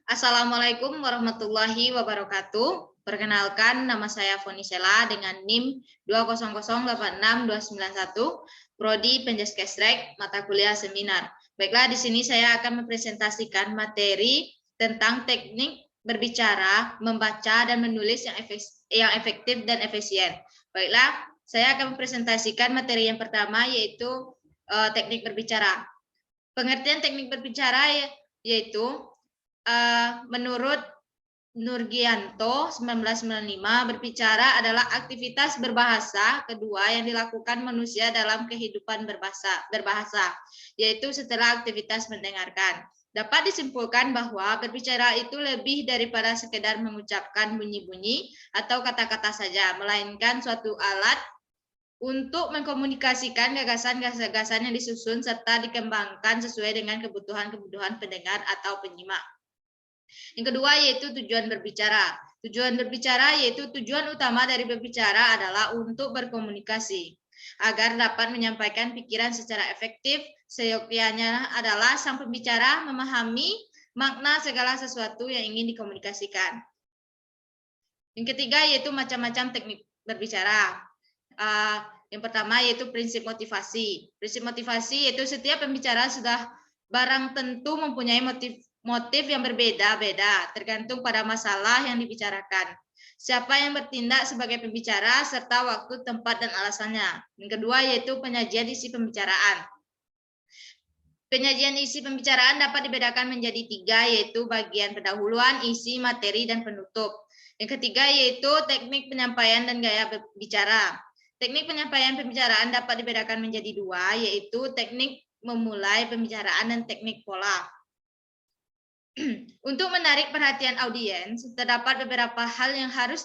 Assalamualaikum warahmatullahi wabarakatuh. Perkenalkan, nama saya Fonisela dengan NIM 20086-291, Prodi Penjaskesrek, mata kuliah seminar. Baiklah, di sini saya akan mempresentasikan materi tentang teknik berbicara, membaca, dan menulis yang efektif dan efisien. Baiklah, saya akan mempresentasikan materi yang pertama, yaitu teknik berbicara. Pengertian teknik berbicara yaitu menurut Nurgianto 1995, berbicara adalah aktivitas berbahasa kedua yang dilakukan manusia dalam kehidupan berbahasa, yaitu setelah aktivitas mendengarkan. Dapat disimpulkan bahwa berbicara itu lebih daripada sekedar mengucapkan bunyi-bunyi atau kata-kata saja, melainkan suatu alat untuk mengkomunikasikan gagasan-gagasan yang disusun serta dikembangkan sesuai dengan kebutuhan-kebutuhan pendengar atau penyimak. Yang kedua yaitu tujuan berbicara. Tujuan berbicara yaitu tujuan utama dari berbicara adalah untuk berkomunikasi. Agar dapat menyampaikan pikiran secara efektif, seyogyanya adalah sang pembicara memahami makna segala sesuatu yang ingin dikomunikasikan. Yang ketiga yaitu macam-macam teknik berbicara. Yang pertama yaitu prinsip motivasi. Prinsip motivasi yaitu setiap pembicara sudah barang tentu mempunyai motif yang berbeda-beda, tergantung pada masalah yang dibicarakan. Siapa yang bertindak sebagai pembicara, serta waktu, tempat, dan alasannya. Yang kedua yaitu penyajian isi pembicaraan. Penyajian isi pembicaraan dapat dibedakan menjadi tiga, yaitu bagian pendahuluan, isi, materi, dan penutup. Yang ketiga yaitu teknik penyampaian dan gaya berbicara. Teknik penyampaian pembicaraan dapat dibedakan menjadi dua, yaitu teknik memulai pembicaraan dan teknik pola. Untuk menarik perhatian audiens, terdapat beberapa hal yang harus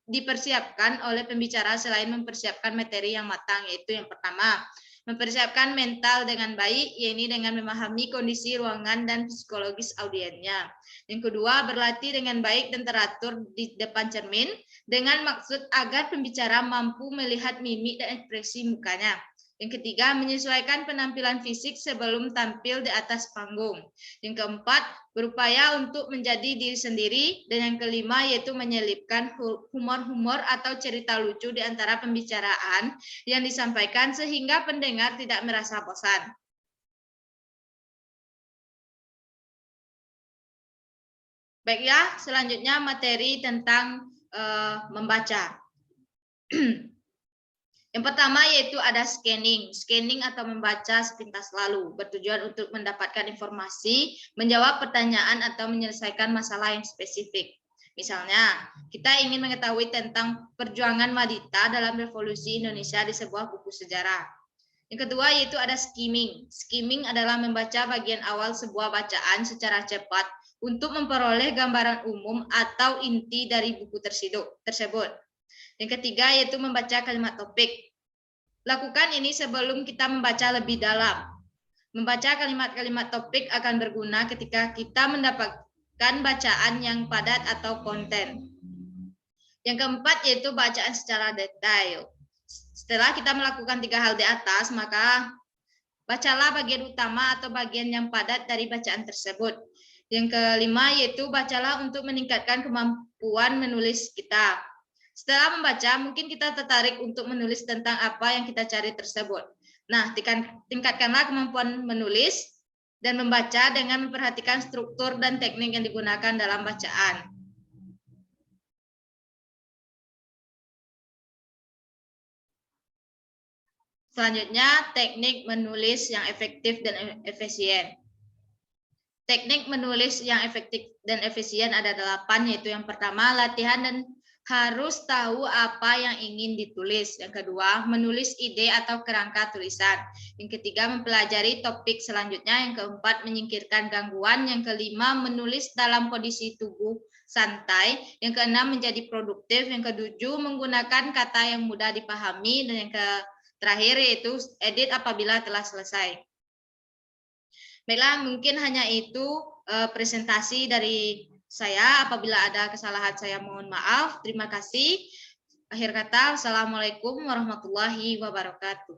dipersiapkan oleh pembicara selain mempersiapkan materi yang matang, yaitu yang pertama, mempersiapkan mental dengan baik, yaitu dengan memahami kondisi ruangan dan psikologis audiensnya. Yang kedua, berlatih dengan baik dan teratur di depan cermin, dengan maksud agar pembicara mampu melihat mimik dan ekspresi mukanya. Yang ketiga, menyesuaikan penampilan fisik sebelum tampil di atas panggung. Yang keempat, berupaya untuk menjadi diri sendiri. Dan yang kelima, yaitu menyelipkan humor-humor atau cerita lucu di antara pembicaraan yang disampaikan sehingga pendengar tidak merasa bosan. Baiklah, selanjutnya materi tentang membaca. Yang pertama yaitu ada scanning. Scanning atau membaca sepintas lalu, bertujuan untuk mendapatkan informasi, menjawab pertanyaan, atau menyelesaikan masalah yang spesifik. Misalnya, kita ingin mengetahui tentang perjuangan wanita dalam revolusi Indonesia di sebuah buku sejarah. Yang kedua yaitu ada skimming. Skimming adalah membaca bagian awal sebuah bacaan secara cepat untuk memperoleh gambaran umum atau inti dari buku tersebut. Yang ketiga yaitu membaca kalimat topik. Lakukan ini sebelum kita membaca lebih dalam. Membaca kalimat-kalimat topik akan berguna ketika kita mendapatkan bacaan yang padat atau konten. Yang keempat yaitu bacaan secara detail. Setelah kita melakukan tiga hal di atas, maka bacalah bagian utama atau bagian yang padat dari bacaan tersebut. Yang kelima yaitu bacalah untuk meningkatkan kemampuan menulis kita. Setelah membaca, mungkin kita tertarik untuk menulis tentang apa yang kita cari tersebut. Nah, tingkatkanlah kemampuan menulis dan membaca dengan memperhatikan struktur dan teknik yang digunakan dalam bacaan. Selanjutnya, teknik menulis yang efektif dan efisien. Teknik menulis yang efektif dan efisien ada 8, yaitu yang pertama, latihan dan harus tahu apa yang ingin ditulis. Yang kedua, menulis ide atau kerangka tulisan. Yang ketiga, mempelajari topik selanjutnya. Yang keempat, menyingkirkan gangguan. Yang kelima, menulis dalam kondisi tubuh santai. Yang keenam, menjadi produktif. Yang ketujuh, menggunakan kata yang mudah dipahami. Dan yang terakhir yaitu edit apabila telah selesai. Baiklah, mungkin hanya itu presentasi dari saya. Apabila ada kesalahan saya mohon maaf. Terima kasih. Akhir kata, Assalamualaikum warahmatullahi wabarakatuh.